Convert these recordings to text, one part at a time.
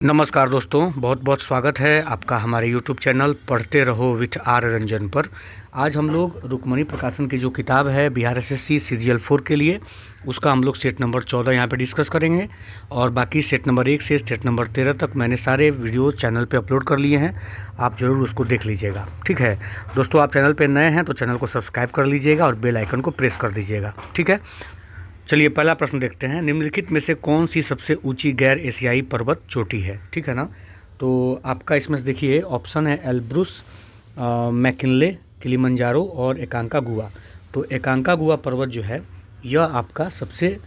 नमस्कार दोस्तों, बहुत बहुत स्वागत है आपका हमारे यूट्यूब चैनल पढ़ते रहो विथ आर रंजन पर। आज हम लोग रुक्मणी प्रकाशन की जो किताब है बिहार एसएससी सीजीएल 4 के लिए, उसका हम लोग सेट नंबर 14 यहाँ पे डिस्कस करेंगे। और बाकी सेट नंबर 1 से सेट नंबर 13 तक मैंने सारे वीडियो चैनल पे अपलोड कर लिए हैं, आप ज़रूर उसको देख लीजिएगा। ठीक है दोस्तों, आप चैनल पर नए हैं तो चैनल को सब्सक्राइब कर लीजिएगा और बेल आइकन को प्रेस कर दीजिएगा। ठीक है, चलिए पहला प्रश्न देखते हैं। निम्नलिखित में से कौन सी सबसे ऊंची गैर एशियाई पर्वत चोटी है? ठीक है ना, तो आपका इसमें से देखिए ऑप्शन है एल्ब्रुस, मैकिनले, किलिमंजारो और एकांकागुआ। तो एकांकागुआ पर्वत जो है यह आपका सबसे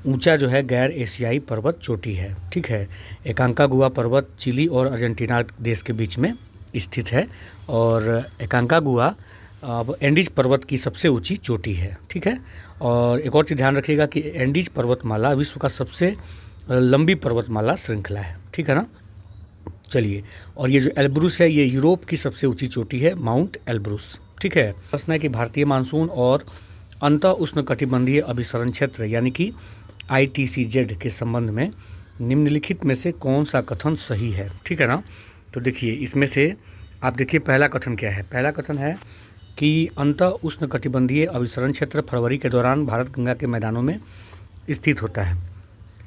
ऊंचा जो है गैर एशियाई पर्वत चोटी है। ठीक है, एकांकागुआ पर्वत चिली और अर्जेंटीना देश के बीच में स्थित है और एकांकागुआ एंडीज पर्वत की सबसे ऊंची चोटी है। ठीक है, और एक और चीज़ ध्यान रखिएगा कि एंडीज पर्वतमाला विश्व का सबसे लंबी पर्वतमाला श्रृंखला है। ठीक है ना, चलिए, और ये जो एल्ब्रुस है ये यूरोप की सबसे ऊंची चोटी है, माउंट एल्ब्रुस। ठीक है, प्रश्न है कि भारतीय मानसून और अंत उष्णकटिबंधीय अभिसरण क्षेत्र यानी कि ITCZ के संबंध में निम्नलिखित में से कौन सा कथन सही है? ठीक है ना, तो देखिए इसमें से आप देखिए पहला कथन क्या है। पहला कथन है कि अंत उष्णकटिबंधीय अभिसरण क्षेत्र फरवरी के दौरान भारत गंगा के मैदानों में स्थित होता है।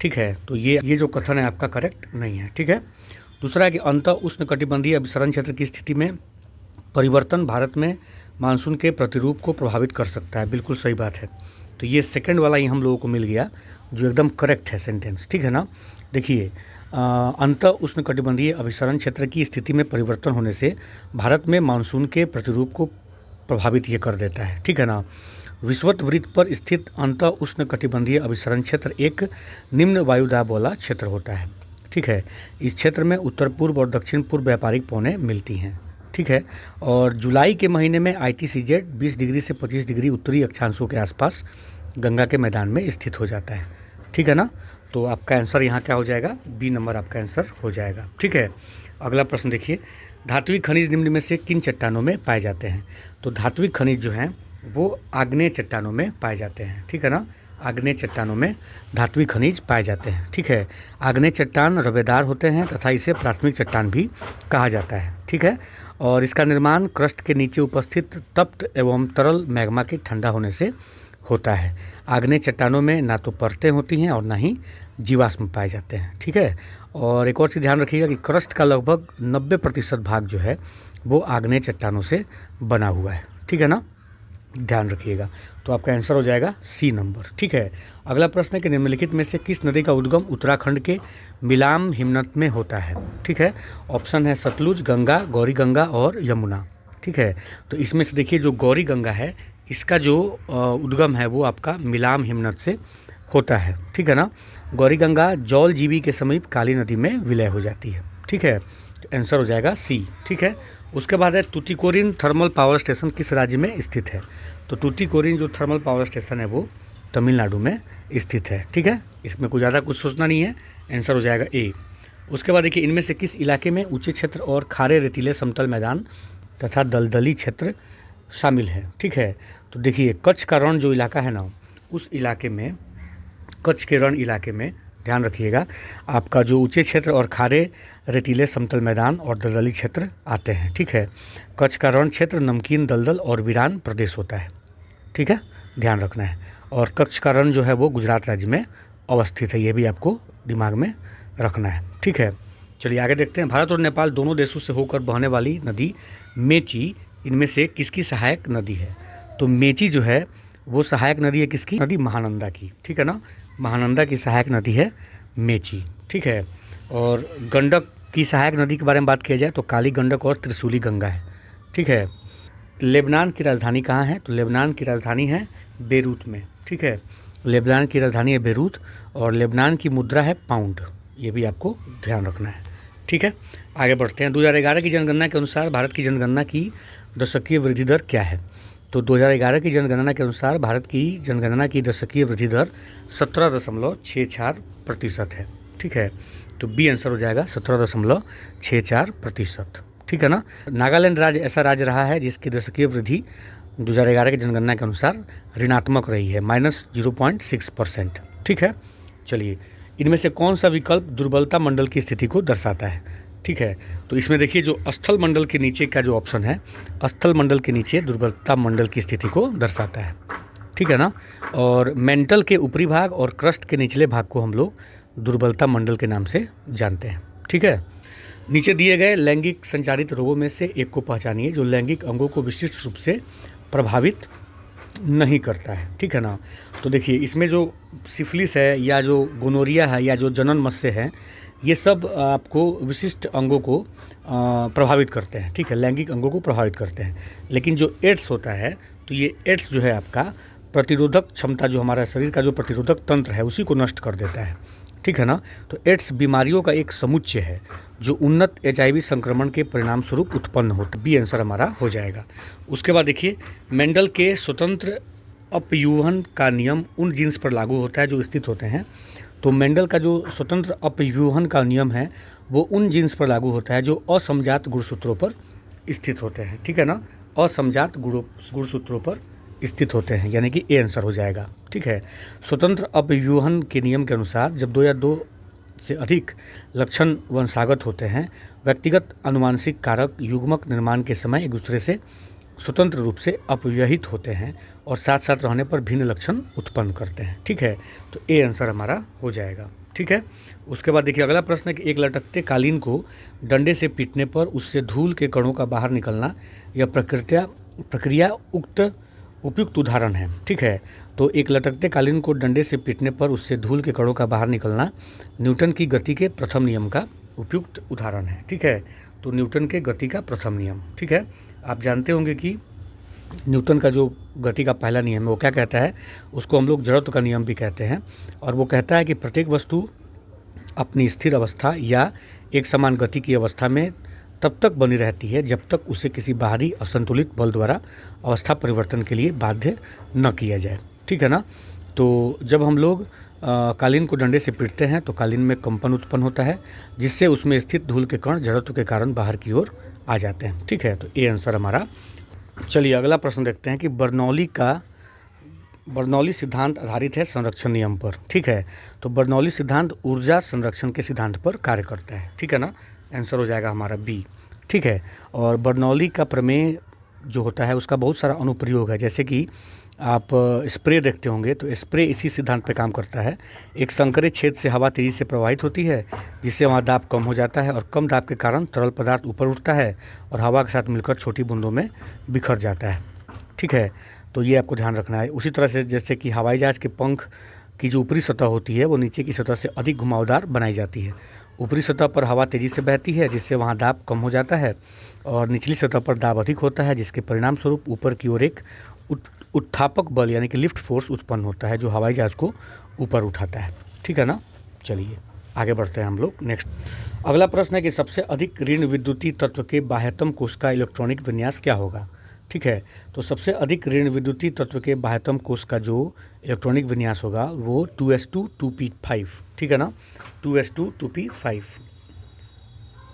ठीक है, तो ये जो कथन है आपका करेक्ट नहीं है। ठीक है, दूसरा है कि अंत उष्णकटिबंधीय अभिसरण क्षेत्र की स्थिति में परिवर्तन भारत में मानसून के प्रतिरूप को प्रभावित कर सकता है। बिल्कुल सही बात है, तो ये सेकंड वाला ही हम लोगों को मिल गया जो एकदम करेक्ट है सेंटेंस। ठीक है ना, देखिए अंत उष्णकटिबंधीय अभिसरण क्षेत्र की स्थिति में परिवर्तन होने से भारत में मानसून के प्रतिरूप को प्रभावित ये कर देता है। ठीक है ना, विषुवत वृत्त पर स्थित अंत उष्णकटिबंधीय अभिसरण क्षेत्र एक निम्न वायुदाब वाला क्षेत्र होता है। ठीक है, इस क्षेत्र में उत्तर पूर्व और दक्षिण पूर्व व्यापारिक पौने मिलती हैं। ठीक है, और जुलाई के महीने में ITCZ 20 डिग्री से 25 डिग्री उत्तरी अक्षांशों के आसपास गंगा के मैदान में स्थित हो जाता है। ठीक है ना, तो आपका आंसर यहाँ क्या हो जाएगा? बी नंबर आपका आंसर हो जाएगा। ठीक है, अगला प्रश्न देखिए, धात्विक खनिज निम्न में से किन चट्टानों में पाए जाते हैं? तो धात्विक खनिज जो हैं वो आग्नेय चट्टानों में पाए जाते हैं। ठीक है ना, आग्नेय चट्टानों में धात्विक खनिज पाए जाते हैं। ठीक है, आग्नेय चट्टान रवेदार होते हैं तथा इसे प्राथमिक चट्टान भी कहा जाता है। ठीक है, और इसका निर्माण क्रस्ट के नीचे उपस्थित तप्त एवं तरल मैग्मा के ठंडा होने से होता है। आग्नेय चट्टानों में ना तो परतें होती हैं और ना ही जीवाश्म पाए जाते हैं। ठीक है, और एक और चीज़ ध्यान रखिएगा कि क्रस्ट का लगभग 90% भाग जो है वो आग्नेय चट्टानों से बना हुआ है। ठीक है ना, ध्यान रखिएगा, तो आपका आंसर हो जाएगा सी नंबर। ठीक है, अगला प्रश्न है कि निम्नलिखित में से किस नदी का उद्गम उत्तराखंड के मिलाम हिमनद में होता है? ठीक है, ऑप्शन है सतलुज, गंगा, गौरी गंगा और यमुना। ठीक है, तो इसमें से देखिए जो गौरी गंगा है इसका जो उद्गम है वो आपका मिलाम हिमनद से होता है। ठीक है ना, गौरी गंगा जौल जीबी के समीप काली नदी में विलय हो जाती है। ठीक है, तो आंसर हो जाएगा सी। ठीक है, उसके बाद है तूतीकोरिन थर्मल पावर स्टेशन किस राज्य में स्थित है? तो तूतीकोरिन जो थर्मल पावर स्टेशन है वो तमिलनाडु में स्थित है। ठीक है, इसमें कुछ ज़्यादा कुछ सोचना नहीं है, आंसर हो जाएगा ए। उसके बाद देखिए इनमें से किस इलाके में ऊंचे क्षेत्र और खारे रेतीले समतल मैदान तथा दलदली क्षेत्र शामिल है? ठीक है, तो देखिए कच्छ का रण जो इलाका है ना, उस इलाके में, कच्छ के रण इलाके में ध्यान रखिएगा आपका जो ऊंचे क्षेत्र और खारे रेतीले समतल मैदान और दलदली क्षेत्र आते हैं। ठीक है, कच्छ का रण क्षेत्र नमकीन दलदल और वीरान प्रदेश होता है। ठीक है, ध्यान रखना है, और कच्छ का रण जो है वो गुजरात राज्य में अवस्थित है, ये भी आपको दिमाग में रखना है। ठीक है, चलिए आगे देखते हैं। भारत और नेपाल दोनों देशों से होकर बहने वाली नदी मेची इनमें से किसकी सहायक नदी है? तो मेची जो है वो सहायक नदी है किसकी? नदी महानंदा की। ठीक है ना, महानंदा की सहायक नदी है मेची। ठीक है, और गंडक की सहायक नदी के बारे में बात किया जाए तो काली गंडक और त्रिशूली गंगा है। ठीक है, लेबनान की राजधानी कहाँ है? तो लेबनान की राजधानी है बेरूत में। ठीक है, लेबनान की राजधानी है बेरूत और लेबनान की मुद्रा है पाउंड, ये भी आपको ध्यान रखना है। ठीक है, आगे बढ़ते हैं। 2011 की जनगणना के अनुसार भारत की जनगणना की दशकीय वृद्धि दर क्या है? तो 2011 की जनगणना के अनुसार भारत की जनगणना की दशकीय वृद्धि दर 17.64% है। ठीक है, तो बी आंसर हो जाएगा 17.64%। ठीक है ना, नागालैंड राज्य ऐसा राज्य रहा है जिसकी दशकीय वृद्धि 2011 की जनगणना के अनुसार ऋणात्मक रही है, -0.6%। ठीक है, चलिए इनमें से कौन सा विकल्प दुर्बलता मंडल की स्थिति को दर्शाता है? ठीक है, तो इसमें देखिए जो स्थल मंडल के नीचे का जो ऑप्शन है, स्थल मंडल के नीचे दुर्बलता मंडल की स्थिति को दर्शाता है। ठीक है ना। और मेंटल के ऊपरी भाग और क्रस्ट के निचले भाग को हम लोग दुर्बलता मंडल के नाम से जानते हैं। ठीक है। नीचे दिए गए लैंगिक संचारित रोगों में से एक को पहचानिए जो लैंगिक अंगों को विशिष्ट रूप से प्रभावित नहीं करता है। ठीक है ना। तो देखिए इसमें जो सिफिलिस है या जो गोनोरिया है या जो जनन मत्स्य है, ये सब आपको विशिष्ट अंगों को प्रभावित करते हैं। ठीक है, लैंगिक अंगों को प्रभावित करते हैं। लेकिन जो एड्स होता है, तो ये एड्स जो है आपका प्रतिरोधक क्षमता, जो हमारा शरीर का जो प्रतिरोधक तंत्र है उसी को नष्ट कर देता है। ठीक है ना। तो एड्स बीमारियों का एक समुच्चय है जो उन्नत HIV संक्रमण के परिणाम स्वरूप उत्पन्न होता है। बी आंसर हमारा हो जाएगा। उसके बाद देखिए मेंडल के स्वतंत्र अपव्यूहन का नियम उन जीन्स पर लागू होता है जो स्थित होते हैं। तो मेंडल का जो स्वतंत्र अपव्यूहन का नियम है वो उन जीन्स पर लागू होता है जो असमजात गुणसूत्रों पर स्थित होते हैं। ठीक है ना, असमजात गुणसूत्रों पर स्थित होते हैं, यानी कि ए आंसर हो जाएगा। ठीक है। स्वतंत्र अपव्यूहन के नियम के अनुसार जब 2 या 2 से अधिक लक्षण वंशागत होते हैं, व्यक्तिगत अनुवांशिक कारक युग्मक निर्माण के समय एक दूसरे से स्वतंत्र रूप से अपव्यहित होते हैं और साथ साथ रहने पर भिन्न लक्षण उत्पन्न करते हैं। ठीक है, तो ए आंसर हमारा हो जाएगा। ठीक है। उसके बाद देखिए अगला प्रश्न है कि एक लटकते कालीन को डंडे से पीटने पर उससे धूल के कणों का बाहर निकलना यह प्रक्रिया उपयुक्त उदाहरण है। ठीक है। तो एक लटकते कालीन को डंडे से पीटने पर उससे धूल के कणों का बाहर निकलना न्यूटन की गति के प्रथम नियम का उपयुक्त उदाहरण है। ठीक है। तो न्यूटन के गति का प्रथम नियम। ठीक है। आप जानते होंगे कि न्यूटन का जो गति का पहला नियम है वो क्या कहता है, उसको हम लोग जड़त्व का नियम भी कहते हैं। और वो कहता है कि प्रत्येक वस्तु अपनी स्थिर अवस्था या एक समान गति की अवस्था में तब तक बनी रहती है जब तक उसे किसी बाहरी असंतुलित बल द्वारा अवस्था परिवर्तन के लिए बाध्य न किया जाए। ठीक है ना। तो जब हम लोग कालीन को डंडे से पीटते हैं तो कालीन में कंपन उत्पन्न होता है जिससे उसमें स्थित धूल के कण जड़त्व के कारण बाहर की ओर आ जाते हैं। ठीक है, तो ए आंसर हमारा। चलिए अगला प्रश्न देखते हैं कि बर्नौली सिद्धांत आधारित है संरक्षण नियम पर। ठीक है, तो बर्नौली सिद्धांत ऊर्जा संरक्षण के सिद्धांत पर कार्य करता है। ठीक है ना, आंसर हो जाएगा हमारा बी। ठीक है। और बर्नौली का प्रमेय जो होता है उसका बहुत सारा अनुप्रयोग है, जैसे कि आप स्प्रे देखते होंगे तो स्प्रे इसी सिद्धांत पे काम करता है। एक संकरे छेद से हवा तेज़ी से प्रवाहित होती है जिससे वहाँ दाब कम हो जाता है और कम दाब के कारण तरल पदार्थ ऊपर उठता है और हवा के साथ मिलकर छोटी बूंदों में बिखर जाता है। ठीक है, तो ये आपको ध्यान रखना है। उसी तरह से जैसे कि हवाई जहाज़ के पंख की जो ऊपरी सतह होती है वो नीचे की सतह से अधिक घुमावदार बनाई जाती है। ऊपरी सतह पर हवा तेज़ी से बहती है जिससे वहाँ दाब कम हो जाता है और निचली सतह पर दाब अधिक होता है जिसके परिणाम स्वरूप ऊपर की ओर एक उत्थापक बल यानी कि लिफ्ट फोर्स उत्पन्न होता है जो हवाई जहाज़ को ऊपर उठाता है। ठीक है ना। चलिए आगे बढ़ते हैं हम लोग। नेक्स्ट अगला प्रश्न है कि सबसे अधिक ऋण विद्युतीय तत्व के बाह्यतम कोश का इलेक्ट्रॉनिक विन्यास क्या होगा। ठीक है, तो सबसे अधिक ऋण विद्युतीय तत्व के बाह्यतम कोश का जो इलेक्ट्रॉनिक विन्यास होगा वो 2s2 2p5। ठीक है ना, 2s2 2p5।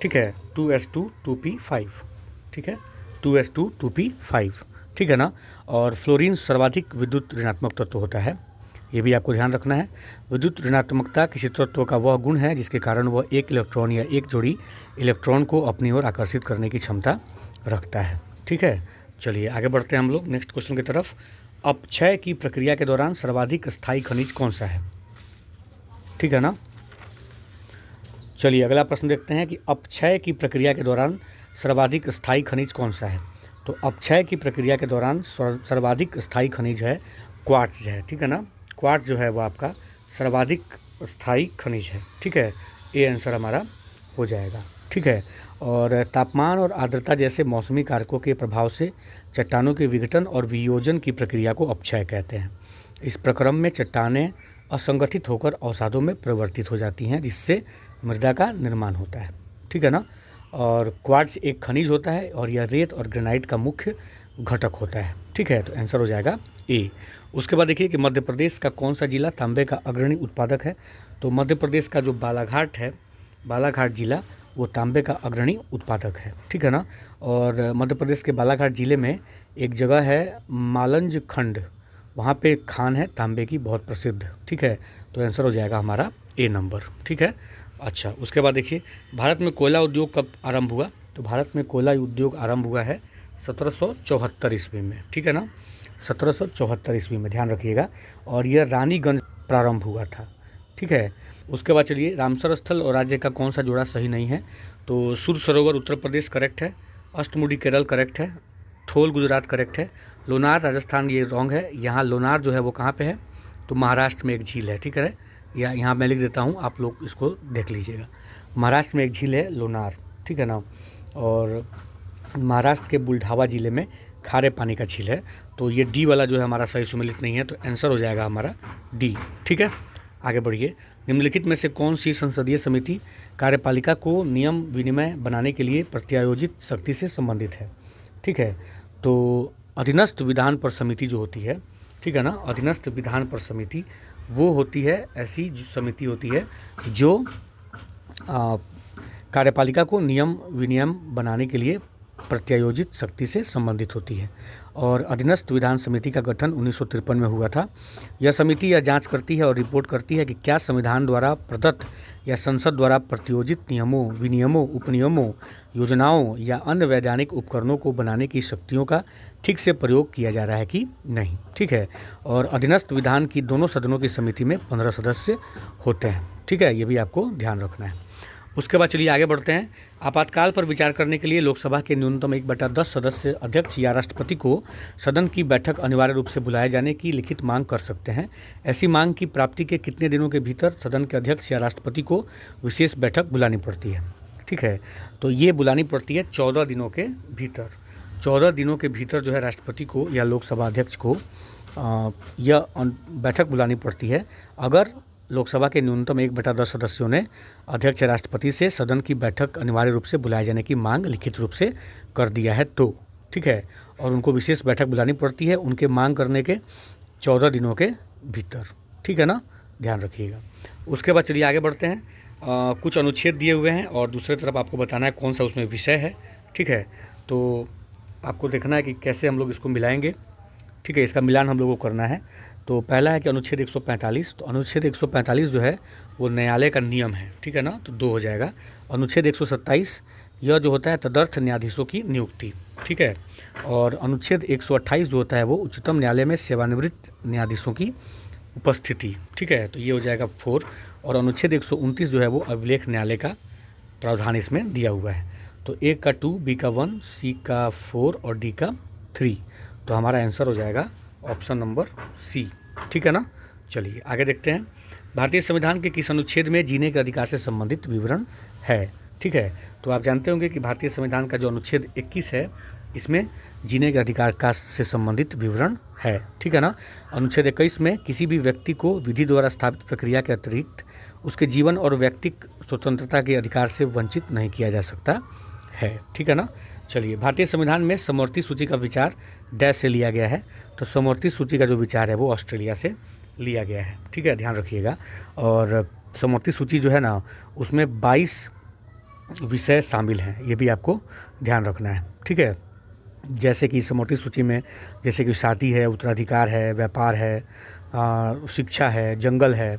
ठीक है, 2s2 2p5। ठीक है, 2s2 2p5। ठीक है ना। और फ्लोरीन सर्वाधिक विद्युत ऋणात्मक तत्व होता है, ये भी आपको ध्यान रखना है। विद्युत ऋणात्मकता किसी तत्व का वह गुण है जिसके कारण वह एक इलेक्ट्रॉन या एक जोड़ी इलेक्ट्रॉन को अपनी ओर आकर्षित करने की क्षमता रखता है। ठीक है, चलिए आगे बढ़ते हैं हम लोग नेक्स्ट क्वेश्चन की तरफ। अपक्षय की प्रक्रिया के दौरान सर्वाधिक स्थायी खनिज कौन सा है। ठीक है ना। चलिए अगला प्रश्न देखते हैं कि अपक्षय की प्रक्रिया के दौरान सर्वाधिक स्थायी खनिज कौन सा है। तो अपक्षय की प्रक्रिया के दौरान सर्वाधिक स्थायी खनिज है क्वार्ट्ज है। ठीक है ना, क्वार्ट्ज जो है वो आपका सर्वाधिक स्थायी खनिज है। ठीक है, ए आंसर हमारा हो जाएगा। ठीक है। और तापमान और आर्द्रता जैसे मौसमी कारकों के प्रभाव से चट्टानों के विघटन और वियोजन की प्रक्रिया को अपक्षय कहते हैं। इस प्रक्रम में चट्टानें असंगठित होकर अवसादों में परिवर्तित हो जाती हैं जिससे मृदा का निर्माण होता है। ठीक है ना। और क्वार्ट्ज एक खनिज होता है और यह रेत और ग्रेनाइट का मुख्य घटक होता है। ठीक है, तो आंसर हो जाएगा ए। उसके बाद देखिए कि मध्य प्रदेश का कौन सा जिला तांबे का अग्रणी उत्पादक है। तो मध्य प्रदेश का जो बालाघाट है, बालाघाट जिला वो तांबे का अग्रणी उत्पादक है। ठीक है ना। और मध्य प्रदेश के बालाघाट जिले में एक जगह है मालंज खंड, वहाँ पे खान है तांबे की बहुत प्रसिद्ध। ठीक है, तो आंसर हो जाएगा हमारा ए नंबर, ठीक है। अच्छा, उसके बाद देखिए भारत में कोयला उद्योग कब आरंभ हुआ? तो भारत में कोयला उद्योग आरंभ हुआ है 1774 ईस्वी में, ठीक है ना, 1774 ईस्वी में, ध्यान रखिएगा। और यह रानीगंज प्रारंभ हुआ था, ठीक है। उसके बाद चलिए, रामसर स्थल और राज्य का कौन सा जोड़ा सही नहीं है? तो सुर सरोवर उत्तर प्रदेश करेक्ट है, अष्टमुडी केरल करेक्ट है, थोल गुजरात करेक्ट है, लोनार राजस्थान ये रॉन्ग है। यहाँ लोनार जो है वो कहाँ पे है? तो महाराष्ट्र में एक झील है, ठीक है। या यहाँ मैं लिख देता हूँ, आप लोग इसको देख लीजिएगा। महाराष्ट्र में एक झील है लोनार, ठीक है ना। और महाराष्ट्र के बुल्ढावा ज़िले में खारे पानी का झील है। तो ये डी वाला जो है हमारा सही सुमेलित नहीं है, तो आंसर हो जाएगा हमारा डी, ठीक है। आगे बढ़िए, निम्नलिखित में से कौन सी संसदीय समिति कार्यपालिका को नियम विनिमय बनाने के लिए प्रत्यायोजित शक्ति से संबंधित है? ठीक है, तो अधीनस्थ विधान पर समिति जो होती है, ठीक है ना, अधीनस्थ विधान पर समिति वो होती है, ऐसी समिति होती है जो कार्यपालिका को नियम विनियम बनाने के लिए प्रत्यायोजित शक्ति से संबंधित होती है। और अधीनस्थ विधान समिति का गठन 1953 में हुआ था। यह समिति यह जांच करती है और रिपोर्ट करती है कि क्या संविधान द्वारा प्रदत्त या संसद द्वारा प्रत्यायोजित नियमों, विनियमों, उपनियमों, योजनाओं या अन्य वैधानिक उपकरणों को बनाने की शक्तियों का ठीक से प्रयोग किया जा रहा है कि नहीं, ठीक है। और अधीनस्थ विधान की दोनों सदनों की समिति में 15 सदस्य होते हैं, ठीक है, ये भी आपको ध्यान रखना है। उसके बाद चलिए आगे बढ़ते हैं। आपातकाल पर विचार करने के लिए लोकसभा के न्यूनतम 1/10 सदस्य अध्यक्ष या राष्ट्रपति को सदन की बैठक अनिवार्य रूप से बुलाए जाने की लिखित मांग कर सकते हैं। ऐसी मांग की प्राप्ति के कितने दिनों के भीतर सदन के अध्यक्ष या राष्ट्रपति को विशेष बैठक बुलानी पड़ती है? ठीक है, तो ये बुलानी पड़ती है 14 दिनों के भीतर। 14 दिनों के भीतर जो है राष्ट्रपति को या लोकसभा अध्यक्ष को यह बैठक बुलानी पड़ती है अगर लोकसभा के न्यूनतम 1/10 सदस्यों ने अध्यक्ष राष्ट्रपति से सदन की बैठक अनिवार्य रूप से बुलाए जाने की मांग लिखित रूप से कर दिया है तो, ठीक है। और उनको विशेष बैठक बुलानी पड़ती है उनके मांग करने के 14 दिनों के भीतर, ठीक है ना, ध्यान रखिएगा। उसके बाद चलिए आगे बढ़ते हैं। कुछ अनुच्छेद दिए हुए हैं और दूसरी तरफ आपको बताना है कौन सा उसमें विषय है, ठीक है। तो आपको देखना है कि कैसे हम लोग इसको मिलाएंगे, ठीक है, इसका मिलान हम लोगों को करना है। तो पहला है कि अनुच्छेद 145, तो अनुच्छेद 145 जो है वो न्यायालय का नियम है, ठीक है ना, तो 2 हो जाएगा। अनुच्छेद 127 यह जो होता है तदर्थ न्यायाधीशों की नियुक्ति, ठीक है। और अनुच्छेद 128 जो होता है वो उच्चतम न्यायालय में सेवानिवृत्त न्यायाधीशों की उपस्थिति, ठीक है, तो ये हो जाएगा 4। और अनुच्छेद 129 जो है वो अभिलेख न्यायालय का प्रावधान इसमें दिया हुआ है। तो ए का 2, बी का 1, सी का 4 और डी का 3, तो हमारा आंसर हो जाएगा ऑप्शन नंबर सी, ठीक है ना। चलिए आगे देखते हैं। भारतीय संविधान के किस अनुच्छेद में जीने के अधिकार से संबंधित विवरण है? ठीक है, तो आप जानते होंगे कि भारतीय संविधान का जो अनुच्छेद 21 है इसमें जीने के अधिकार का से संबंधित विवरण है, ठीक है ना। अनुच्छेद 21 में किसी भी व्यक्ति को विधि द्वारा स्थापित प्रक्रिया के अतिरिक्त उसके जीवन और व्यक्तिक स्वतंत्रता के अधिकार से वंचित नहीं किया जा सकता है, ठीक है ना। चलिए, भारतीय संविधान में समवर्ती सूची का विचार डैश से लिया गया है, तो समवर्ती सूची का जो विचार है वो ऑस्ट्रेलिया से लिया गया है, ठीक है, ध्यान रखिएगा। और समवर्ती सूची जो है ना उसमें 22 विषय शामिल हैं, ये भी आपको ध्यान रखना है, ठीक है। जैसे कि समवर्ती सूची में जैसे कि शादी है, उत्तराधिकार है, व्यापार है, शिक्षा है, जंगल है,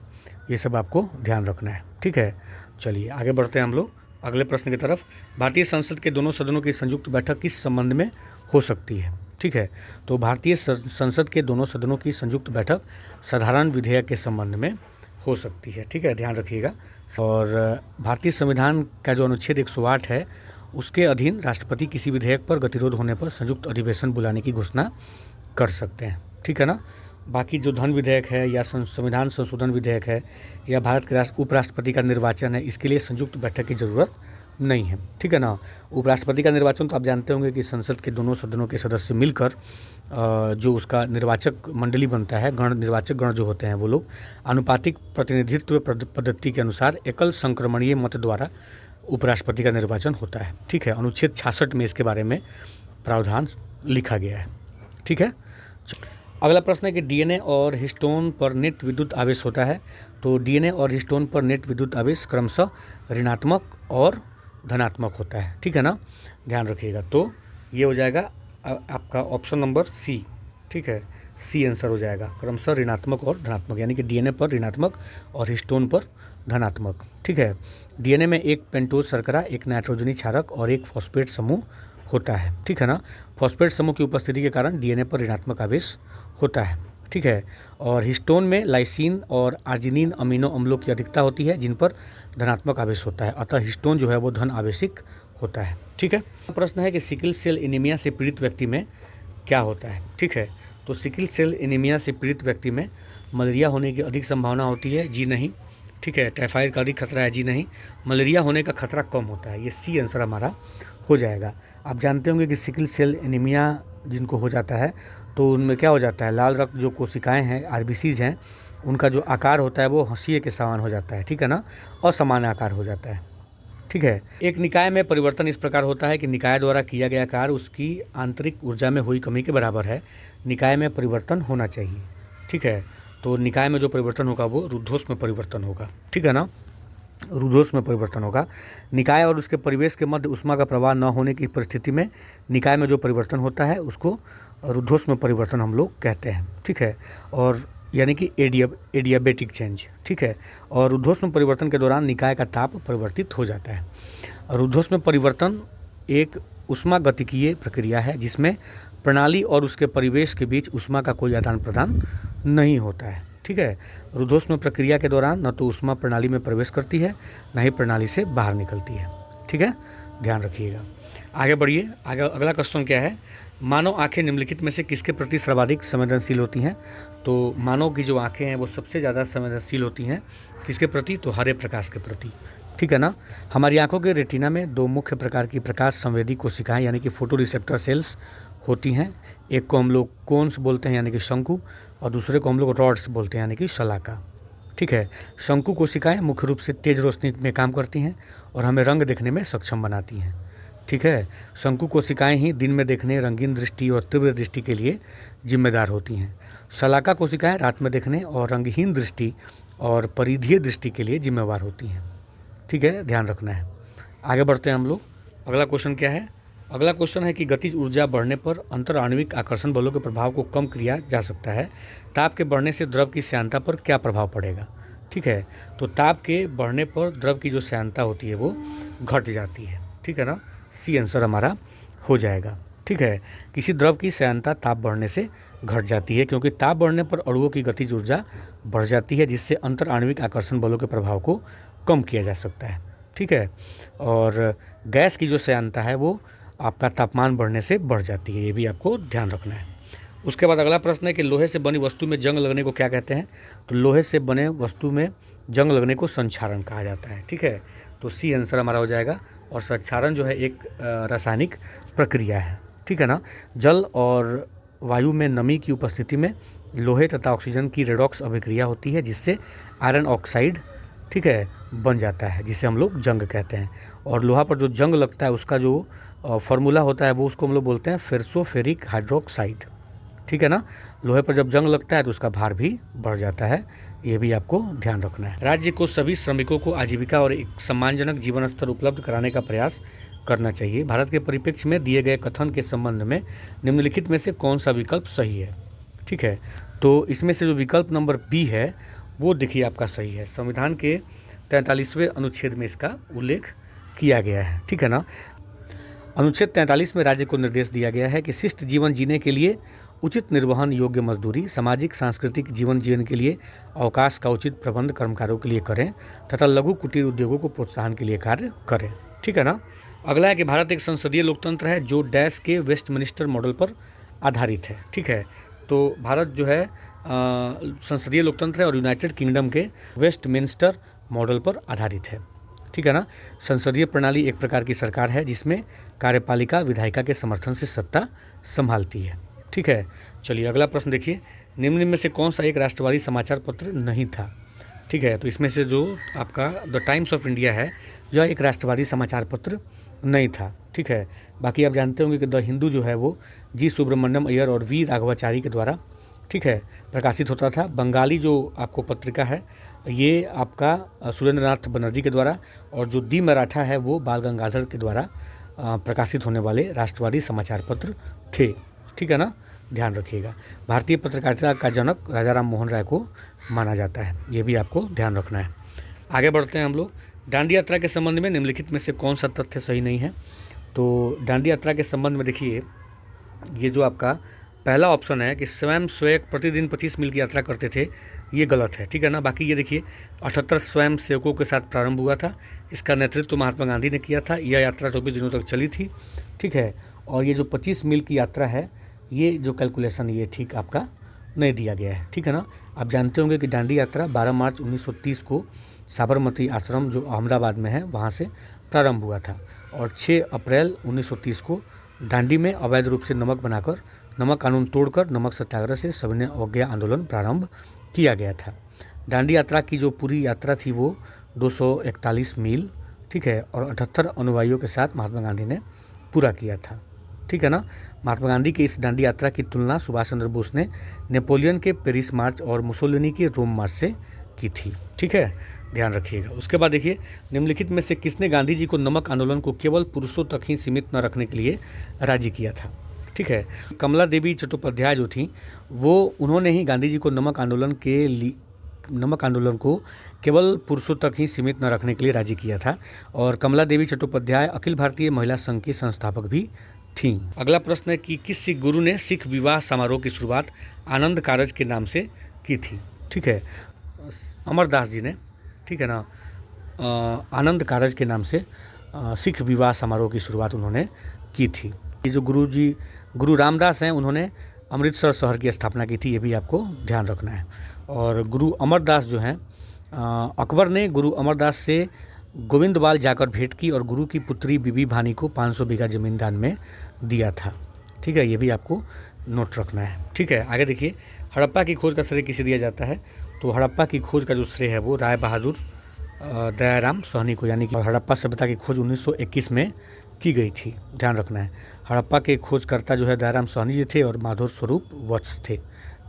ये सब आपको ध्यान रखना है, ठीक है। चलिए आगे बढ़ते हैं हम लोग अगले प्रश्न की तरफ। भारतीय संसद के दोनों सदनों की संयुक्त बैठक किस संबंध में हो सकती है? ठीक है, तो भारतीय संसद के दोनों सदनों की संयुक्त बैठक साधारण विधेयक के संबंध में हो सकती है, ठीक है, ध्यान रखिएगा। और भारतीय संविधान का जो अनुच्छेद 108 है उसके अधीन राष्ट्रपति किसी विधेयक पर गतिरोध होने पर संयुक्त अधिवेशन बुलाने की घोषणा कर सकते हैं, ठीक है ना। बाकी जो धन विधेयक है या संविधान संशोधन विधेयक है या भारत के उपराष्ट्रपति का निर्वाचन है, इसके लिए संयुक्त बैठक की ज़रूरत नहीं है, ठीक है ना। उपराष्ट्रपति का निर्वाचन तो आप जानते होंगे कि संसद के दोनों सदनों के सदस्य मिलकर जो उसका निर्वाचक मंडली बनता है, गण निर्वाचक गण जो होते हैं वो लोग आनुपातिक प्रतिनिधित्व पद्धति के अनुसार एकल संक्रमणीय मत द्वारा उपराष्ट्रपति का निर्वाचन होता है, ठीक है। अनुच्छेद 66 में इसके बारे में प्रावधान लिखा गया है, ठीक है। अगला प्रश्न है कि डीएनए और हिस्टोन पर नेट विद्युत आवेश होता है, तो डीएनए और हिस्टोन पर नेट विद्युत आवेश क्रमशः ऋणात्मक और धनात्मक होता है, ठीक है ना, ध्यान रखिएगा। तो ये हो जाएगा आपका ऑप्शन नंबर सी, ठीक है, सी आंसर हो जाएगा, क्रमशः ऋणात्मक और धनात्मक, यानी कि डीएनए पर ऋणात्मक और हिस्टोन पर धनात्मक। ठीक है, डीएनए में एक पेंटोज शर्करा, एक नाइट्रोजनी क्षारक और एक फॉस्फेट समूह होता है। ठीक है ना, फॉस्फेट समूह की उपस्थिति के कारण डीएनए पर ऋणात्मक आवेश होता है। ठीक है, और हिस्टोन में लाइसिन और आर्जिनिन अमीनो अम्लों की अधिकता होती है जिन पर धनात्मक आवेश होता है, अतः हिस्टोन जो है वो धन आवेशिक होता है। ठीक है, प्रश्न है कि सिकल सेल एनीमिया से पीड़ित व्यक्ति में क्या होता है। ठीक है, तो सिकल सेल एनीमिया से पीड़ित व्यक्ति में मलेरिया होने की अधिक संभावना होती है, जी नहीं। ठीक है, टाइफाइड का अधिक खतरा है, जी नहीं। मलेरिया होने का खतरा कम होता है, ये सी आंसर हमारा हो जाएगा। आप जानते होंगे कि सिकल सेल एनीमिया जिनको हो जाता है तो उनमें क्या हो जाता है, लाल रक्त जो कोशिकाएं हैं, आरबीसीज हैं, उनका जो आकार होता है वो हंसिए के समान हो जाता है। ठीक है ना, असमान आकार हो जाता है। ठीक है, एक निकाय में परिवर्तन इस प्रकार होता है कि निकाय द्वारा किया गया कार्य उसकी आंतरिक ऊर्जा में हुई कमी के बराबर है। निकाय में परिवर्तन होना चाहिए। ठीक है, तो निकाय में जो परिवर्तन होगा वो रुद्धोष में परिवर्तन होगा। ठीक है ना, रुद्धोष में परिवर्तन होगा। निकाय और उसके परिवेश के मध्य ऊष्मा का प्रवाह न होने की परिस्थिति में निकाय में जो परिवर्तन होता है उसको रुद्धोष में परिवर्तन हम लोग कहते हैं। ठीक है, और यानी कि एडियाबेटिक चेंज। ठीक है, और रुद्धोष में परिवर्तन के दौरान निकाय का ताप परिवर्तित हो जाता है। रुद्धोष में परिवर्तन एक ऊष्मागतिकीय प्रक्रिया है जिसमें प्रणाली और उसके परिवेश के बीच ऊष्मा का कोई आदान प्रदान नहीं होता है। ठीक है, रुद्धोष में प्रक्रिया के दौरान न तो ऊष्मा प्रणाली में प्रवेश करती है न ही प्रणाली से बाहर निकलती है। ठीक है, ध्यान रखिएगा। आगे बढ़िए, आगे अगला क्वेश्चन क्या है, मानव आंखें निम्नलिखित में से किसके प्रति सर्वाधिक संवेदनशील होती हैं। तो मानव की जो आंखें हैं वो सबसे ज़्यादा संवेदनशील होती हैं किसके प्रति, तो हरे प्रकाश के प्रति। ठीक है ना, हमारी आंखों के रेटिना में दो मुख्य प्रकार की प्रकाश संवेदी कोशिकाएं यानी कि फोटो रिसेप्टर सेल्स होती हैं। एक को हम लोग कोन्स बोलते हैं यानी कि शंकु, और दूसरे को हम लोग रॉड्स बोलते हैं यानी कि शलाका। ठीक है, शंकु कोशिकाएं मुख्य रूप से तेज रोशनी में काम करती हैं और हमें रंग देखने में सक्षम बनाती हैं। ठीक है, शंकु कोशिकाएं ही दिन में देखने, रंगीन दृष्टि और तीव्र दृष्टि के लिए जिम्मेदार होती हैं। शलाका कोशिकाएं रात में देखने और रंगहीन दृष्टि और परिधीय दृष्टि के लिए जिम्मेवार होती हैं। ठीक है, ध्यान रखना है। आगे बढ़ते हैं हम लोग। अगला क्वेश्चन क्या है, अगला क्वेश्चन है कि गतिज ऊर्जा बढ़ने पर अंतर आणविक आकर्षण बलों के प्रभाव को कम किया जा सकता है। ताप के बढ़ने से द्रव की श्यानता पर क्या प्रभाव पड़ेगा। ठीक है, तो ताप के बढ़ने पर द्रव की जो श्यानता होती है वो घट जाती है। ठीक है ना, सी आंसर हमारा हो जाएगा। ठीक है, किसी द्रव की श्यानता ताप बढ़ने से घट जाती है क्योंकि ताप बढ़ने पर अणुओं की गतिज ऊर्जा बढ़ जाती है जिससे अंतर आणविक आकर्षण बलों के प्रभाव को कम किया जा सकता है। ठीक है, और गैस की जो श्यानता है वो आपका तापमान बढ़ने से बढ़ जाती है, ये भी आपको ध्यान रखना है। उसके बाद अगला प्रश्न है कि लोहे से बनी वस्तु में जंग लगने को क्या कहते हैं। तो लोहे से बने वस्तु में जंग लगने को संक्षारण कहा जाता है। ठीक है, तो सी आंसर हमारा हो जाएगा। और संक्षारण जो है एक रासायनिक प्रक्रिया है। ठीक है ना, जल और वायु में नमी की उपस्थिति में लोहे तथा ऑक्सीजन की रेडॉक्स अभिक्रिया होती है जिससे आयरन ऑक्साइड, ठीक है, बन जाता है जिसे हम लोग जंग कहते हैं। और लोहा पर जो जंग लगता है उसका जो फॉर्मूला होता है वो उसको हम लोग बोलते हैं फेरसोफेरिक हाइड्रोक्साइड। ठीक है ना, लोहे पर जब जंग लगता है तो उसका भार भी बढ़ जाता है, ये भी आपको ध्यान रखना है। राज्य को सभी श्रमिकों को आजीविका और एक सम्मानजनक जीवन स्तर उपलब्ध कराने का प्रयास करना चाहिए। भारत के परिप्रेक्ष्य में दिए गए कथन के संबंध में निम्नलिखित में से कौन सा विकल्प सही है। ठीक है, तो इसमें से जो विकल्प नंबर बी है वो देखिए आपका सही है। संविधान के 43वें अनुच्छेद में इसका उल्लेख किया गया है। ठीक है ना, अनुच्छेद 43 में राज्य को निर्देश दिया गया है कि शिष्ट जीवन जीने के लिए उचित निर्वहन योग्य मजदूरी, सामाजिक सांस्कृतिक जीवन जीवन के लिए अवकाश का उचित प्रबंध कर्मकारों के लिए करें तथा लघु कुटीर उद्योगों को प्रोत्साहन के लिए कार्य करें। ठीक है ना, अगला है कि भारत एक संसदीय लोकतंत्र है जो डैश के वेस्टमिनिस्टर मॉडल पर आधारित है। ठीक है, तो भारत जो है संसदीय लोकतंत्र है और यूनाइटेड किंगडम के वेस्टमिनिस्टर मॉडल पर आधारित है। ठीक है ना, संसदीय प्रणाली एक प्रकार की सरकार है जिसमें कार्यपालिका विधायिका के समर्थन से सत्ता संभालती है। ठीक है, चलिए अगला प्रश्न देखिए, निम्न में से कौन सा एक राष्ट्रवादी समाचार पत्र नहीं था। ठीक है, तो इसमें से जो आपका द टाइम्स ऑफ इंडिया है यह एक राष्ट्रवादी समाचार पत्र नहीं था। ठीक है, बाकी आप जानते होंगे कि द हिंदू जो है वो जी सुब्रमण्यम अय्यर और वी राघवाचारी के द्वारा, ठीक है, प्रकाशित होता था। बंगाली जो आपको पत्रिका है ये आपका सुरेंद्रनाथ बनर्जी के द्वारा, और जो दी मराठा है वो बाल गंगाधर के द्वारा प्रकाशित होने वाले राष्ट्रवादी समाचार पत्र थे। ठीक है ना, ध्यान रखिएगा। भारतीय पत्रकारिता का जनक राजा राम मोहन राय को माना जाता है, ये भी आपको ध्यान रखना है। आगे बढ़ते हैं हम लोग। दांडी यात्रा के संबंध में निम्नलिखित में से कौन सा तथ्य सही नहीं है? तो दांडी यात्रा के संबंध में देखिए, ये जो आपका पहला ऑप्शन है कि स्वयं प्रतिदिन 25 मील की यात्रा करते थे, ये गलत है, ठीक है ना। बाकी ये देखिए 78 स्वयं सेवकों के साथ प्रारंभ हुआ था, इसका नेतृत्व महात्मा गांधी ने किया था, यह यात्रा 24 दिनों तक चली थी, ठीक है। और ये जो 25 मील की यात्रा है, ये जो कैलकुलेशन ये ठीक आपका नहीं दिया गया है, ठीक है ना। आप जानते होंगे कि दांडी यात्रा 12 मार्च 1930 को साबरमती आश्रम जो अहमदाबाद में है वहाँ से प्रारंभ हुआ था, और 6 अप्रैल 1930 को दांडी में अवैध रूप से नमक बनाकर, नमक कानून तोड़कर नमक सत्याग्रह से सविनय अवज्ञा आंदोलन प्रारंभ किया गया था। दांडी यात्रा की जो पूरी यात्रा थी वो 241 मील, ठीक है, और 78 अनुयायियों के साथ महात्मा गांधी ने पूरा किया था, ठीक है ना। महात्मा गांधी की इस दांडी यात्रा की तुलना सुभाष चंद्र बोस ने नेपोलियन के पेरिस मार्च और मुसोलिनी के रोम मार्च से की थी, ठीक है, ध्यान रखिएगा। उसके बाद देखिए, निम्नलिखित में से किसने गांधी जी को नमक आंदोलन को केवल पुरुषों तक ही सीमित न रखने के लिए राजी किया था? ठीक है, कमला देवी चट्टोपाध्याय जो थी वो, उन्होंने ही गांधी जी को नमक आंदोलन को केवल पुरुषों तक ही सीमित न रखने के लिए राजी किया था। और कमला देवी चट्टोपाध्याय अखिल भारतीय महिला संघ की संस्थापक भी थीं। अगला प्रश्न है कि किस सिख गुरु ने सिख विवाह समारोह की शुरुआत आनंद कारज के नाम से की थी? ठीक है, अमरदास जी ने, ठीक है ना, आनंद कारज के नाम से सिख विवाह समारोह की शुरुआत उन्होंने की थी। ये जो गुरु रामदास हैं, उन्होंने अमृतसर शहर की स्थापना की थी, ये भी आपको ध्यान रखना है। और गुरु अमरदास जो हैं, अकबर ने गुरु अमरदास से गोविंदवाल जाकर भेंट की और गुरु की पुत्री बीबी भानी को 500 बीघा जमीन दान में दिया था, ठीक है, ये भी आपको नोट रखना है। ठीक है, आगे देखिए, हड़प्पा की खोज का श्रेय किसे दिया जाता है? तो हड़प्पा की खोज का जो श्रेय है वो राय बहादुर दयाराम साहनी को, यानी कि हड़प्पा सभ्यता की खोज 1921 में की गई थी, ध्यान रखना है। हड़प्पा के खोजकर्ता जो है दयाराम साहनी जी थे और माधव स्वरूप वत्स थे,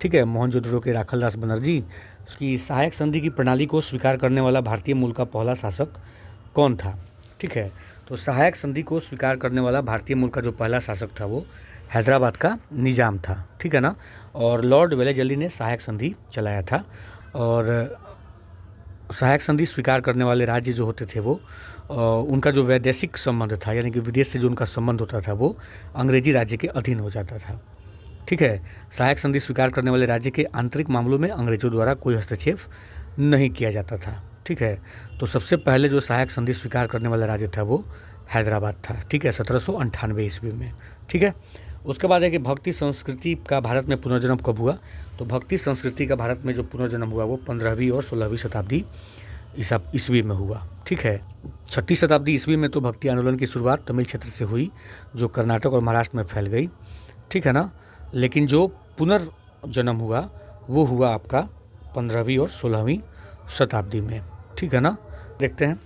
ठीक है। मोहनजोदड़ो के राखलदास बनर्जी, उसकी सहायक संधि की प्रणाली को स्वीकार करने वाला भारतीय मूल का पहला शासक कौन था? ठीक है, तो सहायक संधि को स्वीकार करने वाला भारतीय मूल का जो पहला शासक था वो हैदराबाद का निजाम था, ठीक है ना। और लॉर्ड वेलेजली ने सहायक संधि चलाया था। और सहायक संधि स्वीकार करने वाले राज्य जो होते थे वो उनका जो वैदेशिक संबंध था, यानी कि विदेश से जो उनका संबंध होता था वो अंग्रेजी राज्य के अधीन हो जाता था, ठीक है। सहायक संधि स्वीकार करने वाले राज्य के आंतरिक मामलों में अंग्रेजों द्वारा कोई हस्तक्षेप नहीं किया जाता था, ठीक है। तो सबसे पहले जो सहायक संधि स्वीकार करने वाला राज्य था वो हैदराबाद था, ठीक है, 1798 ईस्वी में, ठीक है। उसके बाद है कि भक्ति संस्कृति का भारत में पुनर्जन्म कब हुआ? तो भक्ति संस्कृति का भारत में जो पुनर्जन्म हुआ वो 15वीं और 16वीं शताब्दी ईस्वी में हुआ, ठीक है। 6ठी शताब्दी ईस्वी में तो भक्ति आंदोलन की शुरुआत तमिल क्षेत्र से हुई, जो कर्नाटक और महाराष्ट्र में फैल गई, ठीक है ना। लेकिन जो पुनर्जन्म हुआ वो हुआ आपका 15वीं और 16वीं शताब्दी में, ठीक है ना। देखते हैं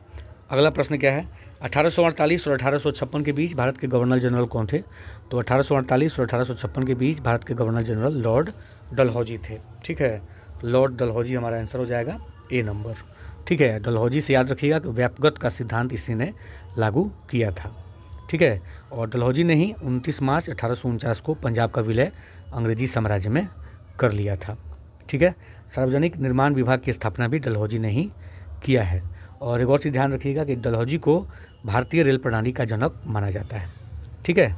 अगला प्रश्न क्या है। 1848 और 1856 के बीच भारत के गवर्नर जनरल कौन थे? तो 1848 और 1856 के बीच भारत के गवर्नर जनरल लॉर्ड डलहौजी थे, ठीक है। लॉर्ड डलहौजी हमारा आंसर हो जाएगा ए नंबर, ठीक है। डलहौजी से याद रखिएगा कि व्यापगत का सिद्धांत इसी ने लागू किया था, ठीक है। और डलहौजी ने ही 29 मार्च 1849 को पंजाब का विलय अंग्रेजी साम्राज्य में कर लिया था, ठीक है। सार्वजनिक निर्माण विभाग की स्थापना भी डलहौजी ने ही किया है। और एक और चीज़ ध्यान रखिएगा कि डलहौजी को भारतीय रेल प्रणाली का जनक माना जाता है, ठीक है।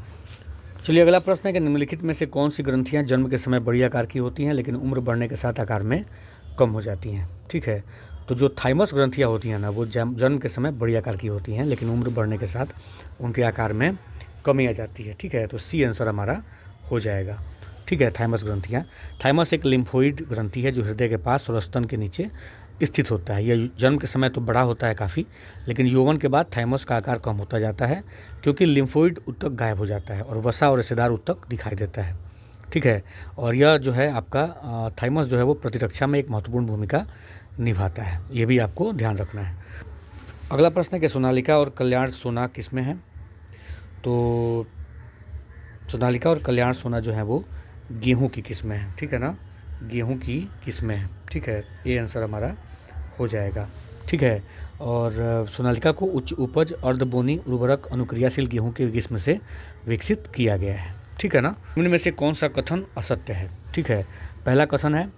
चलिए अगला प्रश्न है कि निम्नलिखित में से कौन सी ग्रंथियां जन्म के समय बड़ी आकार की होती हैं लेकिन उम्र बढ़ने के साथ आकार में कम हो जाती हैं? ठीक है, तो जो थाइमस ग्रंथियां होती हैं ना वो जन्म के समय बड़ी आकार की होती हैं लेकिन उम्र बढ़ने के साथ उनके आकार में कमी आ जाती है, ठीक है। तो सी आंसर हमारा हो जाएगा, ठीक है। थाइमस ग्रंथियाँ, थाइमस एक लिम्फोइड ग्रंथि है जो हृदय के पास और स्तन के नीचे स्थित होता है। यह जन्म के समय तो बड़ा होता है काफ़ी, लेकिन यौवन के बाद थाइमस का आकार कम होता जाता है क्योंकि लिम्फोइड ऊतक गायब हो जाता है और वसा और रेशेदार ऊतक दिखाई देता है, ठीक है। और यह जो है आपका थाइमस जो है वो प्रतिरक्षा में एक महत्वपूर्ण भूमिका निभाता है, ये भी आपको ध्यान रखना है। अगला प्रश्न है कि सोनालिका और कल्याण सोना किस में है? तो सोनालिका और कल्याण सोना जो है वो गेहूँ की किस्म है, ठीक है ना, गेहूँ की किस्म है, ठीक है। ये आंसर हमारा हो जाएगा, ठीक है। और सोनालिका को उच्च उपज अर्धबोनी उर्वरक अनुक्रियाशील गेहूं के किस्म से विकसित किया गया है, ठीक है ना। इनमें से कौन सा कथन असत्य है? ठीक है, पहला कथन है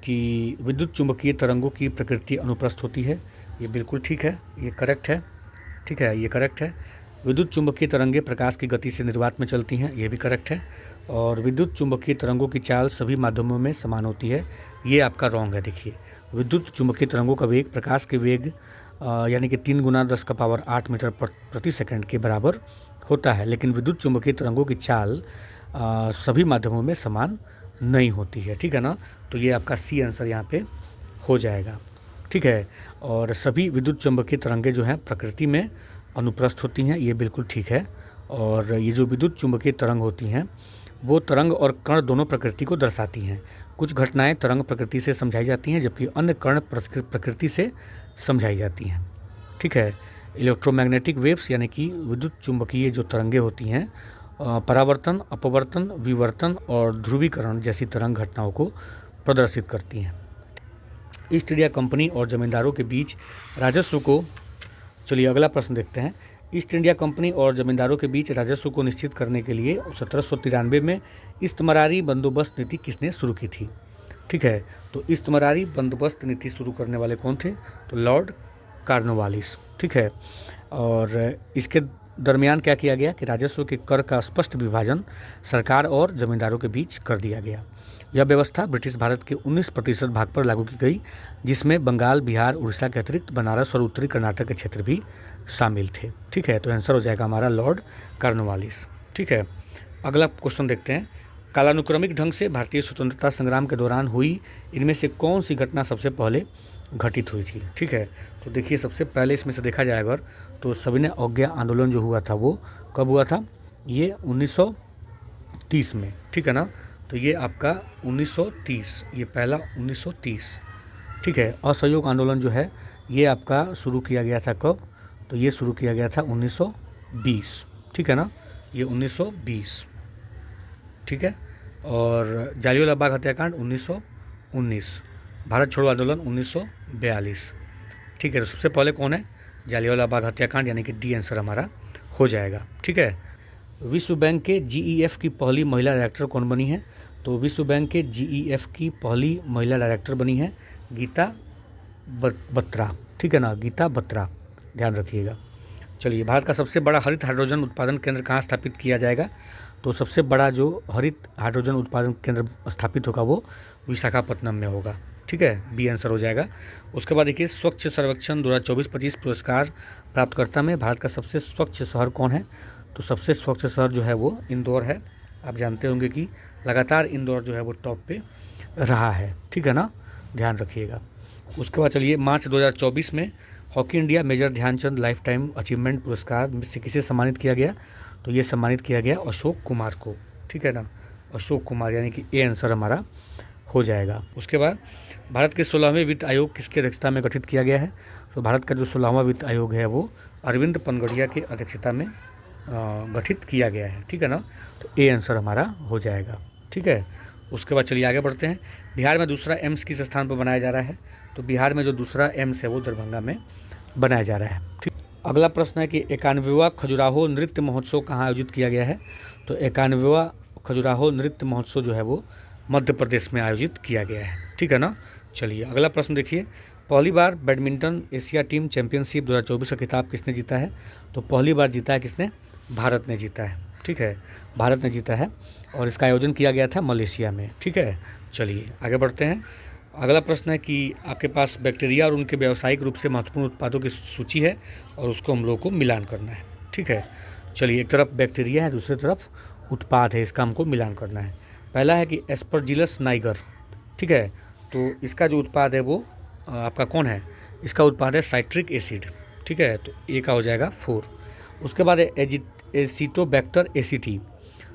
कि विद्युत चुंबकीय तरंगों की प्रकृति अनुप्रस्थ होती है, ये बिल्कुल ठीक है, ये करेक्ट है। ठीक है, ये करेक्ट है। विद्युत चुंबकीय तरंगें प्रकाश की गति से निर्वात में चलती हैं, ये भी करेक्ट है। और विद्युत चुंबकीय तरंगों की चाल सभी माध्यमों में समान होती है, ये आपका रॉन्ग है। देखिए, विद्युत चुंबकीय तरंगों का वेग प्रकाश के वेग यानी कि 3 गुना 10⁸ मीटर प्रति सेकंड के बराबर होता है, लेकिन विद्युत चुंबकीय तरंगों की चाल सभी माध्यमों में समान नहीं होती है। ठीक है ना, तो ये आपका सी आंसर यहाँ पे हो जाएगा। ठीक है, और सभी विद्युत चुंबकीय तरंगें जो हैं प्रकृति में अनुप्रस्थ होती हैं, ये बिल्कुल ठीक है। और ये जो विद्युत चुंबकीय तरंग होती हैं वो तरंग और कण दोनों प्रकृति को दर्शाती हैं। कुछ घटनाएं तरंग प्रकृति से समझाई जाती हैं, जबकि अन्य कण प्रकृति से समझाई जाती हैं। ठीक है, इलेक्ट्रोमैग्नेटिक वेव्स यानी कि विद्युत चुंबकीय जो तरंगें होती हैं परावर्तन, अपवर्तन, विवर्तन और ध्रुवीकरण जैसी तरंग घटनाओं को प्रदर्शित करती हैं। ईस्ट इंडिया कंपनी और जमींदारों के बीच राजस्व को, चलिए अगला प्रश्न देखते हैं। ईस्ट इंडिया कंपनी और जमींदारों के बीच राजस्व को निश्चित करने के लिए 1793 में इस्तमरारी बंदोबस्त नीति किसने शुरू की थी? ठीक है, तो इस्तमरारी बंदोबस्त नीति शुरू करने वाले कौन थे? तो लॉर्ड कॉर्नवालिस। ठीक है, और इसके दरमियान क्या किया गया कि राजस्व के कर का स्पष्ट विभाजन सरकार और जमींदारों के बीच कर दिया गया। यह व्यवस्था ब्रिटिश भारत के 19% भाग पर लागू की गई, जिसमें बंगाल, बिहार, उड़ीसा के अतिरिक्त बनारस और उत्तरी कर्नाटक के क्षेत्र भी शामिल थे। ठीक है, तो आंसर हो जाएगा हमारा लॉर्ड कॉर्नवालिस। ठीक है, अगला क्वेश्चन देखते हैं। कालानुक्रमिक ढंग से भारतीय स्वतंत्रता संग्राम के दौरान हुई इनमें से कौन सी घटना सबसे पहले घटित हुई थी? ठीक है, तो देखिए सबसे पहले इसमें से देखा जाए अगर तो सविनय अवज्ञा आंदोलन जो हुआ था वो कब हुआ था? ये 1930 में। ठीक है ना, तो ये आपका 1930, ये पहला 1930। ठीक है, असहयोग आंदोलन जो है ये आपका शुरू किया गया था कब? तो ये शुरू किया गया था 1920। ठीक है ना, ये 1920। ठीक है, और जालियांवाला बाग हत्याकांड 1919, भारत छोड़ो आंदोलन 1942। ठीक है, तो सबसे पहले कौन है? जालियांवाला बाग हत्याकांड, यानी कि डी आंसर हमारा हो जाएगा। ठीक है, विश्व बैंक के जीईएफ की पहली महिला डायरेक्टर कौन बनी है? तो विश्व बैंक के जीईएफ की पहली महिला डायरेक्टर बनी है गीता बत्रा। ठीक है ना, गीता बत्रा, ध्यान रखिएगा। चलिए, भारत का सबसे बड़ा हरित हाइड्रोजन उत्पादन केंद्र कहाँ स्थापित किया जाएगा? तो सबसे बड़ा जो हरित हाइड्रोजन उत्पादन केंद्र स्थापित होगा वो विशाखापट्टनम में होगा। ठीक है, बी आंसर हो जाएगा। उसके बाद देखिए, स्वच्छ सर्वेक्षण 2024-25 पुरस्कार प्राप्तकर्ता में भारत का सबसे स्वच्छ शहर कौन है? तो सबसे स्वच्छ शहर जो है वो इंदौर है। आप जानते होंगे कि लगातार इंदौर जो है वो टॉप पे रहा है। ठीक है ना, ध्यान रखिएगा। उसके बाद चलिए, मार्च 2024 में hockey India major Dhyanchand lifetime achievement पुरस्कार से किसे सम्मानित किया गया? तो ये सम्मानित किया गया अशोक कुमार को। ठीक है ना, अशोक कुमार, यानी कि ए आंसर हमारा हो जाएगा। उसके बाद भारत के 16वें वित्त आयोग किसकी अध्यक्षता में गठित किया गया है? तो भारत का जो 16वां वित्त आयोग है वो अरविंद पनगड़िया की अध्यक्षता में गठित किया गया है। ठीक है ना, तो ए आंसर हमारा हो जाएगा। ठीक है, उसके बाद चलिए आगे बढ़ते हैं। बिहार में दूसरा एम्स किस स्थान पर बनाया जा रहा है? तो बिहार में जो दूसरा एम्स है वो दरभंगा में बनाया जा रहा है। ठीक, अगला प्रश्न है कि 91वां खजुराहो नृत्य महोत्सव कहाँ आयोजित किया गया है? तो 91वां खजुराहो नृत्य महोत्सव जो है वो मध्य प्रदेश में आयोजित किया गया है। ठीक है ना, चलिए अगला प्रश्न देखिए। पहली बार बैडमिंटन एशिया टीम चैंपियनशिप 2024 का खिताब किसने जीता है? तो पहली बार जीता है किसने? भारत ने जीता है। ठीक है, भारत ने जीता है, और इसका आयोजन किया गया था मलेशिया में। ठीक है, चलिए आगे बढ़ते हैं। अगला प्रश्न है कि आपके पास बैक्टीरिया और उनके व्यावसायिक रूप से महत्वपूर्ण उत्पादों की सूची है, और उसको हम लोगों को मिलान करना है। ठीक है, चलिए, एक तरफ बैक्टीरिया है, दूसरी तरफ उत्पाद है, इसका हमको मिलान करना है। पहला है कि एस्परजिलस नाइगर। ठीक है, तो इसका जो उत्पाद है वो आपका कौन है? इसका उत्पाद है साइट्रिक एसिड। ठीक है, तो ए का हो जाएगा 4। उसके बाद है एसिटोबैक्टर एसिटी।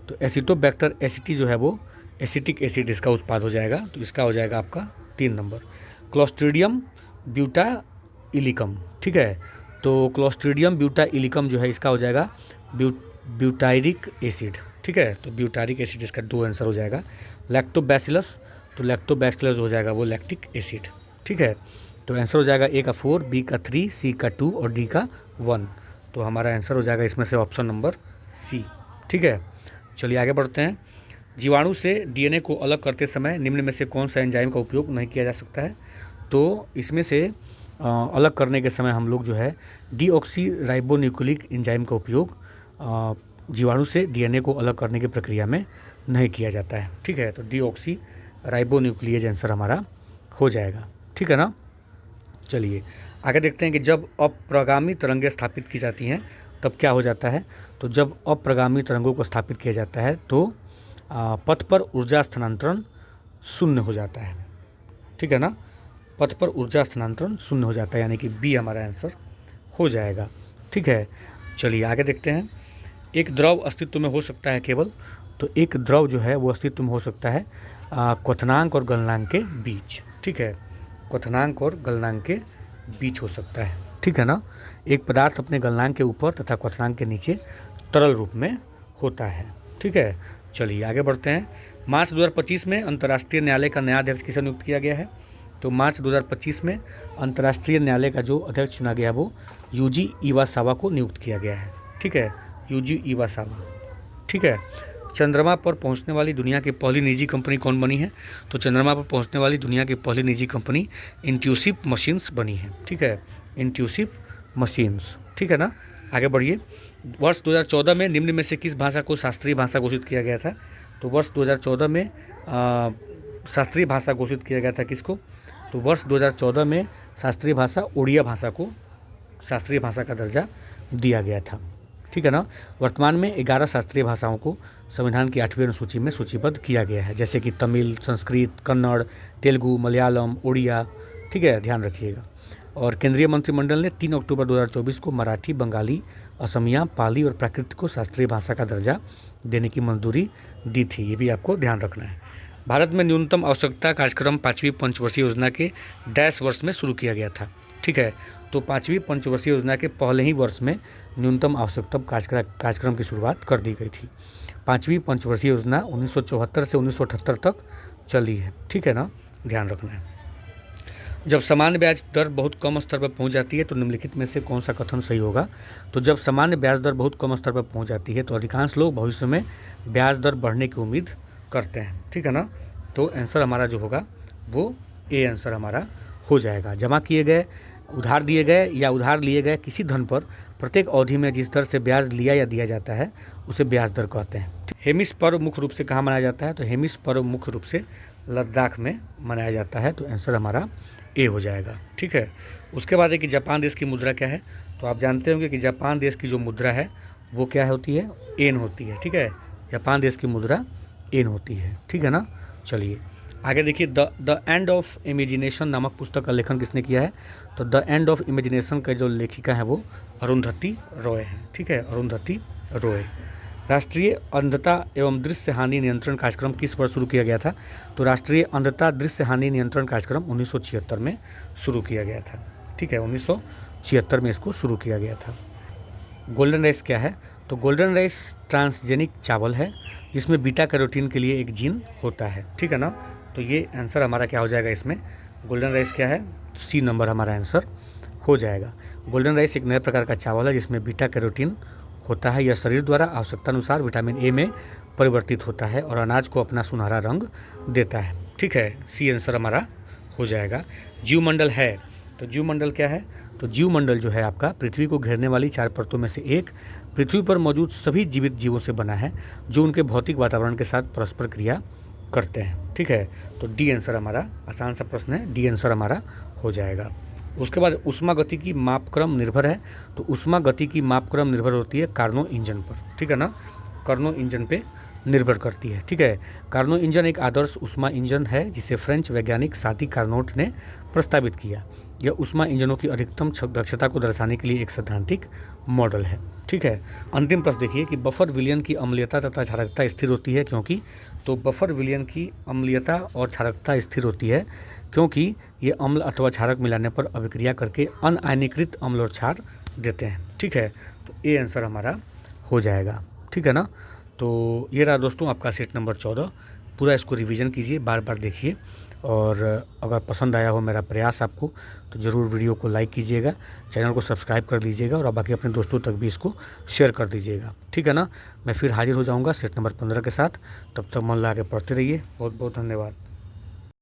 तो एसिटोबैक्टर एसिटी जो है वो एसिटिक एसिड इसका उत्पाद हो जाएगा, तो इसका हो जाएगा आपका 3 नंबर। Clostridium buta इलिकम। ठीक है, तो क्लोस्ट्रीडियम ब्यूटा इलिकम जो है इसका हो जाएगा ब्यूटायरिक एसिड। ठीक है, तो ब्यूटारिक एसिड इसका 2 आंसर हो जाएगा। लैक्टोबैसिलस, तो लैक्टोबैसिलस हो जाएगा वो लैक्टिक एसिड। ठीक है, तो आंसर हो जाएगा ए का 4, बी का 3, सी का 2 और डी का 1। तो हमारा आंसर हो जाएगा इसमें से ऑप्शन नंबर सी। ठीक है, चलिए आगे बढ़ते हैं। जीवाणु से डीएनए को अलग करते समय निम्न में से कौन सा एंजाइम का उपयोग नहीं किया जा सकता है? तो इसमें से अलग करने के समय हम लोग जो है डीऑक्सी राइबोन्यूक्लिक एंजाइम का उपयोग जीवाणु से डीएनए को अलग करने की प्रक्रिया में नहीं किया जाता है। ठीक है, तो डीऑक्सी राइबोन्यूक्लियेज आंसर हमारा हो जाएगा। ठीक है ना। चलिए आगे देखते हैं कि जब अप्रगामी तरंगें स्थापित की जाती हैं तब क्या हो जाता है। तो जब अप्रगामी तरंगों को स्थापित किया जाता है तो पथ पर ऊर्जा स्थानांतरण शून्य हो जाता है। ठीक है ना, पथ पर ऊर्जा स्थानांतरण शून्य हो जाता है, यानी कि बी हमारा आंसर हो जाएगा। ठीक है, चलिए आगे देखते हैं। एक द्रव अस्तित्व में हो सकता है केवल, तो एक द्रव जो है वो अस्तित्व में हो सकता है क्वथनांक और गलनांक के बीच। ठीक है, क्वथनांक और गलनांक के बीच हो सकता है। ठीक है ना, एक पदार्थ अपने गलनांक के ऊपर तथा क्वथनांक के नीचे तरल रूप में होता है। ठीक है, चलिए आगे बढ़ते हैं। मार्च 2025 में अंतर्राष्ट्रीय न्यायालय का नया अध्यक्ष किसे नियुक्त किया गया है। तो मार्च 2025 में अंतर्राष्ट्रीय न्यायालय का जो अध्यक्ष चुना गया वो यूजी इवासावा को नियुक्त किया गया है। ठीक है, यूजी इवासावा। ठीक है, चंद्रमा पर पहुंचने वाली दुनिया की पहली निजी कंपनी कौन बनी है। तो चंद्रमा पर पहुंचने वाली दुनिया की पहली निजी कंपनी इंट्यूसिव मशीन्स बनी है। ठीक है, इंट्यूसिव मशीन्स। ठीक है ना, आगे बढ़िए। वर्ष 2014 में निम्न में से किस भाषा को शास्त्रीय भाषा घोषित किया गया था। तो वर्ष 2014 में शास्त्रीय भाषा घोषित किया गया था किसको। तो वर्ष 2014 में शास्त्रीय भाषा उड़िया भाषा को शास्त्रीय भाषा का दर्जा दिया गया था। ठीक है ना। वर्तमान में 11 शास्त्रीय भाषाओं को संविधान की 8वीं अनुसूची में सूचीबद्ध किया गया है, जैसे कि तमिल, संस्कृत, कन्नड़, तेलुगु, मलयालम, उड़िया। ठीक है, ध्यान रखिएगा। और केंद्रीय मंत्रिमंडल ने 3 अक्टूबर 2024 को मराठी, बंगाली, असमिया, पाली और प्राकृत को शास्त्रीय भाषा का दर्जा देने की मंजूरी दी थी। ये भी आपको ध्यान रखना है। भारत में न्यूनतम आवश्यकता कार्यक्रम 5वीं पंचवर्षीय योजना के डैश वर्ष में शुरू किया गया था। ठीक है, तो 5वीं पंचवर्षीय योजना के पहले ही वर्ष में न्यूनतम आवश्यकता कार्यक्रम की शुरुआत कर दी गई थी। 5वीं पंचवर्षीय योजना 1974 से 1978 तक चली है। ठीक है ना, ध्यान रखना है। जब सामान्य ब्याज दर बहुत कम स्तर पर पहुंच जाती है तो निम्नलिखित में से कौन सा कथन सही होगा। तो जब सामान्य ब्याज दर बहुत कम स्तर पर पहुंच जाती है तो अधिकांश लोग भविष्य में ब्याज दर बढ़ने की उम्मीद करते हैं। ठीक है ना, तो आंसर हमारा जो होगा वो ए आंसर हमारा हो जाएगा। जमा किए गए, उधार दिए गए या उधार लिए गए किसी धन पर प्रत्येक अवधि में जिस दर से ब्याज लिया या दिया जाता है उसे ब्याज दर कहते हैं। हेमिस पर्व मुख्य रूप से कहाँ मनाया जाता है। तो हेमिस पर्व मुख्य रूप से लद्दाख में मनाया जाता है, तो आंसर हमारा ए हो जाएगा। ठीक है, उसके बाद है कि जापान देश की मुद्रा क्या है। तो आप जानते होंगे कि जापान देश की जो मुद्रा है वो क्या होती है, एन होती है। ठीक है, जापान देश की मुद्रा एन होती है। ठीक है ना। चलिए आगे देखिए। द एंड ऑफ इमेजिनेशन नामक पुस्तक का लेखन किसने किया है। तो द एंड ऑफ इमेजिनेशन का जो लेखिका है वो अरुंधति रॉय है। ठीक है, अरुंधति रॉय। राष्ट्रीय अंधता एवं दृश्य हानि नियंत्रण कार्यक्रम किस वर्ष शुरू किया गया था। तो राष्ट्रीय अंधता दृश्य हानि नियंत्रण कार्यक्रम 1976 में शुरू किया गया था। ठीक है, 1976 में इसको शुरू किया गया था। गोल्डन राइस क्या है। तो गोल्डन राइस ट्रांसजेनिक चावल है जिसमें बीटा कैरोटीन के लिए एक जीन होता है। ठीक है ना, तो ये आंसर हमारा क्या हो जाएगा इसमें। गोल्डन राइस क्या है, सी नंबर हमारा आंसर हो जाएगा। गोल्डन राइस एक नए प्रकार का चावल है जिसमें बीटा कैरोटीन होता है। यह शरीर द्वारा आवश्यकता अनुसार विटामिन ए में परिवर्तित होता है और अनाज को अपना सुनहरा रंग देता है। ठीक है, सी आंसर हमारा हो जाएगा। जीवमंडल है। तो जीवमंडल क्या है। तो जीवमंडल जो है आपका पृथ्वी को घेरने वाली 4 परतों में से एक पृथ्वी पर मौजूद सभी जीवित जीवों से बना है जो उनके भौतिक वातावरण के साथ परस्पर क्रिया करते हैं। ठीक है, तो डी आंसर हमारा, आसान सा प्रश्न है, डी आंसर हमारा हो जाएगा। उसके बाद उष्मा गति की मापक्रम निर्भर है। तो उष्मा गति की मापक्रम निर्भर होती है कार्नो इंजन पर। ठीक है ना, कार्नो इंजन पे निर्भर करती है। ठीक है, कार्नो इंजन एक आदर्श उष्मा इंजन है जिसे फ्रेंच वैज्ञानिक सादी कार्नोट ने प्रस्तावित किया। यह उष्मा इंजनों की अधिकतम दक्षता को दर्शाने के लिए एक सैद्धांतिक मॉडल है। ठीक है, अंतिम प्रश्न देखिए कि बफर विलयन की अम्लीयता तथा क्षारकता स्थिर होती है क्योंकि। तो बफर विलयन की अम्लीयता और क्षारकता स्थिर होती है क्योंकि ये अम्ल अथवा क्षारक मिलाने पर अभिक्रिया करके अनआयनीकृत अम्ल और क्षार देते हैं। ठीक है, तो ए आंसर हमारा हो जाएगा। ठीक है ना, तो ये रहा दोस्तों आपका सेट नंबर 14। पूरा इसको रिवीजन कीजिए, बार बार देखिए, और अगर पसंद आया हो मेरा प्रयास आपको तो ज़रूर वीडियो को लाइक कीजिएगा, चैनल को सब्सक्राइब कर लीजिएगा और बाकी अपने दोस्तों तक भी इसको शेयर कर दीजिएगा। ठीक है ना, मैं फिर हाजिर हो जाऊंगा सेट नंबर 15 के साथ। तब तक मन लगा के पढ़ते रहिए। बहुत बहुत धन्यवाद।